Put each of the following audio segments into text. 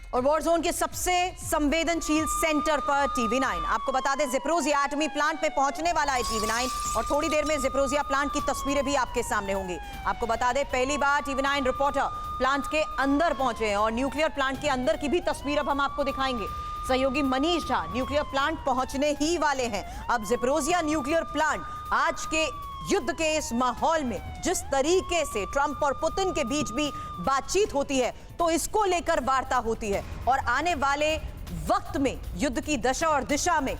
और war zone के सबसे संवेदनशील सेंटर पर टीवी9 आपको बता दें, ज़ेपोरिज़िया एटमी प्लांट में पहुंचने वाला है टीवी9 और थोड़ी देर में ज़ेपोरिज़िया प्लांट की तस्वीरें भी आपके सामने होंगी। आपको बता दें, पहली बार टीवी9 रिपोर्टर प्लांट के अंदर पहुंचे हैं और न्यूक्लियर प्लांट के अंदर की भी तस्वीर अब हम आपको दिखाएंगे। सहयोगी मनीष झा न्यूक्लियर प्लांट पहुंचने ही वाले हैं। अब ज़ेपोरिज़िया न्यूक्लियर प्लांट आज के युद्ध के इस माहौल में जिस तरीके से ट्रंप और पुतिन के बीच भी बातचीत होती है, तो इसको लेकर वार्ता होती है और आने वाले वक्त में युद्ध की दशा और दिशा में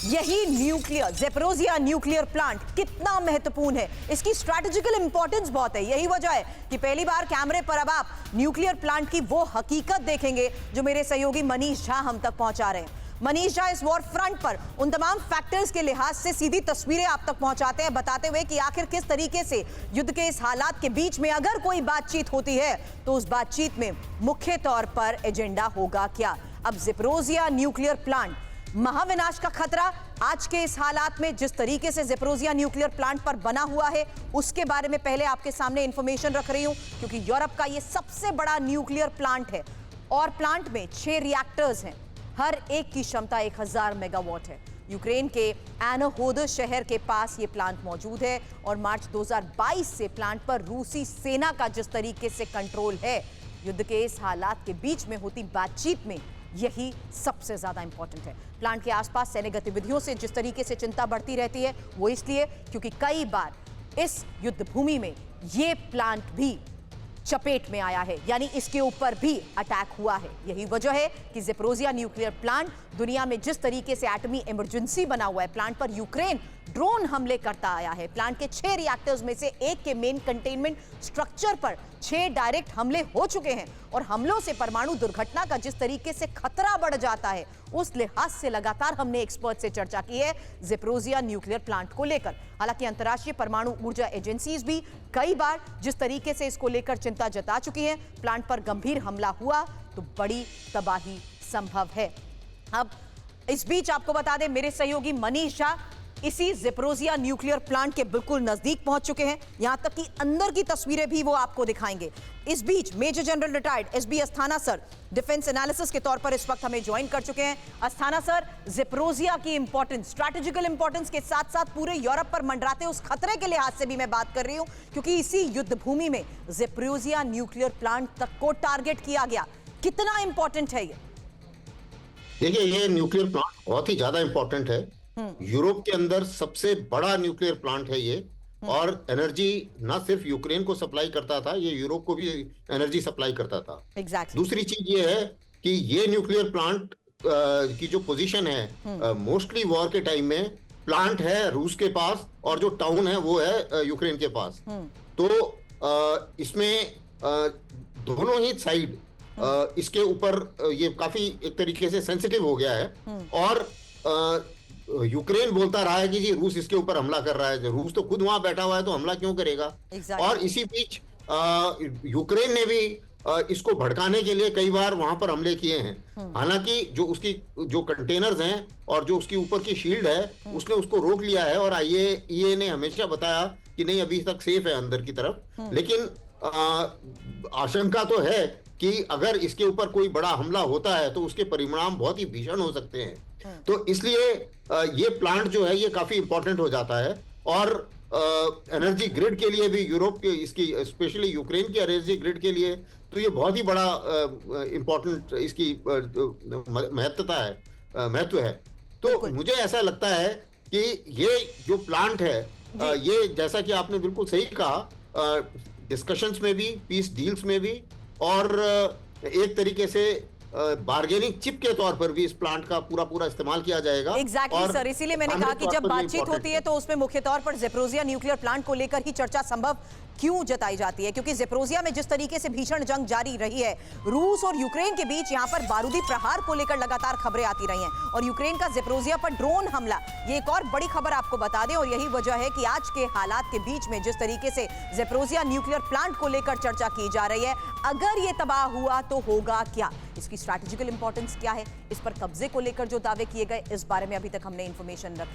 यही न्यूक्लियर ज़ेपोरिज़िया न्यूक्लियर प्लांट कितना महत्वपूर्ण है, इसकी स्ट्रैटेजिकल इंपॉर्टेंस बहुत है। यही वजह है कि पहली बार कैमरे पर अब आप न्यूक्लियर प्लांट की वो हकीकत देखेंगे जो मेरे सहयोगी मनीष झा हम तक पहुंचा रहे हैं। मनीष झा इस वॉर फ्रंट पर उन तमाम फैक्टर्स के लिहाज से सीधी तस्वीरें आप तक पहुंचाते हैं, बताते हुए कि आखिर किस तरीके से युद्ध के इस हालात के बीच में अगर कोई बातचीत होती है तो उस बातचीत में मुख्य तौर पर एजेंडा होगा क्या। अब ज़ेपोरिज़िया न्यूक्लियर प्लांट, महाविनाश का खतरा आज के इस हालात में जिस तरीके से ज़ेपोरिज़िया न्यूक्लियर प्लांट पर बना हुआ है, उसके बारे में पहले आपके सामने इंफॉर्मेशन रख रही हूं, क्योंकि यूरोप का यह सबसे बड़ा न्यूक्लियर प्लांट है और प्लांट में 6 रिएक्टर्स हैं। हर एक की क्षमता 1000 मेगावाट है। यूक्रेन के एनोहोदर शहर के पास ये प्लांट मौजूद है और मार्च 2022 से प्लांट पर रूसी सेना का जिस तरीके से कंट्रोल है, युद्ध के इस हालात के बीच में होती बातचीत में यही सबसे ज्यादा इंपॉर्टेंट है। प्लांट के आसपास सैन्य गतिविधियों से जिस तरीके से चिंता बढ़ती रहती है, वो इसलिए क्योंकि कई बार इस युद्ध भूमि में ये प्लांट भी चपेट में आया है, यानी इसके ऊपर भी अटैक हुआ है। यही वजह है कि ज़ेपोरिज़िया न्यूक्लियर प्लांट दुनिया में जिस तरीके से एटमी इमरजेंसी बना हुआ है, प्लांट पर यूक्रेन ड्रोन हमले करता आया है। प्लांट के 6 रिएक्टर्स में से एक के मेन कंटेनमेंट स्ट्रक्चर पर 6 डायरेक्ट हमले हो चुके हैं और हमलों से परमाणु दुर्घटना का जिस तरीके से खतरा बढ़ जाता है, उस लिहाज से लगातार हमने एक्सपर्ट से चर्चा की है ज़ेपोरिज़िया न्यूक्लियर प्लांट को लेकर। हालांकि अंतर्राष्ट्रीय परमाणु ऊर्जा एजेंसीज भी कई बार जिस तरीके से इसको लेकर चिंता जता चुकी हैं, प्लांट पर गंभीर हमला हुआ तो बड़ी तबाही संभव है। अब इस बीच आपको बता दें, मेरे सहयोगी मनीष झा इसी ज़ेपोरिज़िया न्यूक्लियर प्लांट के बिल्कुल नजदीक पहुंच चुके हैं, यहां तक कि अंदर की तस्वीरें भी वो आपको दिखाएंगे। इस बीच Major General retired S B Asthana sir defence analysis के तौर पर इस वक्त हमें ज्वाइन कर चुके हैं। अस्थाना सर, ज़ेपोरिज़िया की इंपॉर्टेंस, स्ट्रैटेजिकल इंपॉर्टेंस के साथ साथ पूरे यूरोप पर मंडराते उस खतरे के लिहाज से भी मैं बात कर रही हूं, क्योंकि इसी युद्ध भूमि में ज़ेपोरिज़िया न्यूक्लियर प्लांट तक को टारगेट किया गया। कितना इंपॉर्टेंट है ये? देखिए, ये न्यूक्लियर प्लांट बहुत ही ज्यादा इंपॉर्टेंट है। यूरोप के अंदर सबसे बड़ा न्यूक्लियर प्लांट है ये, और एनर्जी ना सिर्फ यूक्रेन को सप्लाई करता था, ये यूरोप को भी एनर्जी सप्लाई करता था। दूसरी चीज ये है कि ये न्यूक्लियर प्लांट की जो पोजीशन है, मोस्टली वॉर के टाइम में प्लांट है रूस के पास और जो टाउन है वो है यूक्रेन के पास। तो इसमें दोनों ही साइड इसके ऊपर ये काफी एक तरीके से सेंसिटिव हो गया है और यूक्रेन बोलता रहा है कि जी रूस इसके ऊपर हमला कर रहा है। रूस तो खुद वहां बैठा हुआ है, तो हमला क्यों करेगा। और इसी बीच यूक्रेन ने भी इसको भड़काने के लिए कई बार वहां पर हमले किए हैं। हालांकि जो उसकी जो कंटेनर्स हैं और जो उसकी ऊपर की शील्ड है, उसने उसको रोक लिया है और आईएईए ने हमेशा बताया कि नहीं, अभी तक सेफ है अंदर की तरफ। लेकिन आशंका तो है कि अगर इसके ऊपर कोई बड़ा हमला होता है तो उसके परिणाम बहुत ही भीषण हो सकते हैं। तो इसलिए ये प्लांट जो है ये काफी इंपॉर्टेंट हो जाता है और एनर्जी ग्रिड के लिए भी, यूरोप के इसकी स्पेशली यूक्रेन की एनर्जी ग्रिड के लिए तो ये बहुत ही बड़ा इंपॉर्टेंट इसकी महत्व है। तो मुझे ऐसा लगता है कि ये जो प्लांट है, ये जैसा कि आपने बिल्कुल सही कहा, डिस्कशंस में भी, पीस डील्स में भी, और एक तरीके से बार्गेनिंग चिप के तौर पर भी इस प्लांट का पूरा इस्तेमाल किया जाएगा। एग्जैक्टली सर, इसीलिए मैंने कहा कि जब बातचीत होती है तो उसमें मुख्य तौर पर ज़ेपोरिज़िया न्यूक्लियर प्लांट को लेकर ही चर्चा संभव क्यों जताई जाती है, क्योंकि ज़ेपोरिज़िया में जिस तरीके से भीषण जंग जारी रही है, रूस और यूक्रेन के बीच यहां पर बारूदी प्रहार को लेकर लगातार खबरें आती रही हैं और यूक्रेन का ज़ेपोरिज़िया पर ड्रोन हमला, ये एक और बड़ी खबर आपको बता दें। और यही वजह है कि आज के हालात के बीच में जिस तरीके से ज़ेपोरिज़िया न्यूक्लियर प्लांट को लेकर चर्चा की जा रही है, अगर ये तबाह हुआ तो होगा क्या, इसकी स्ट्रैटेजिकल इंपॉर्टेंस क्या है, इस पर कब्जे को लेकर जो दावे किए गए, इस बारे में अभी तक हमने इंफॉर्मेशन रखी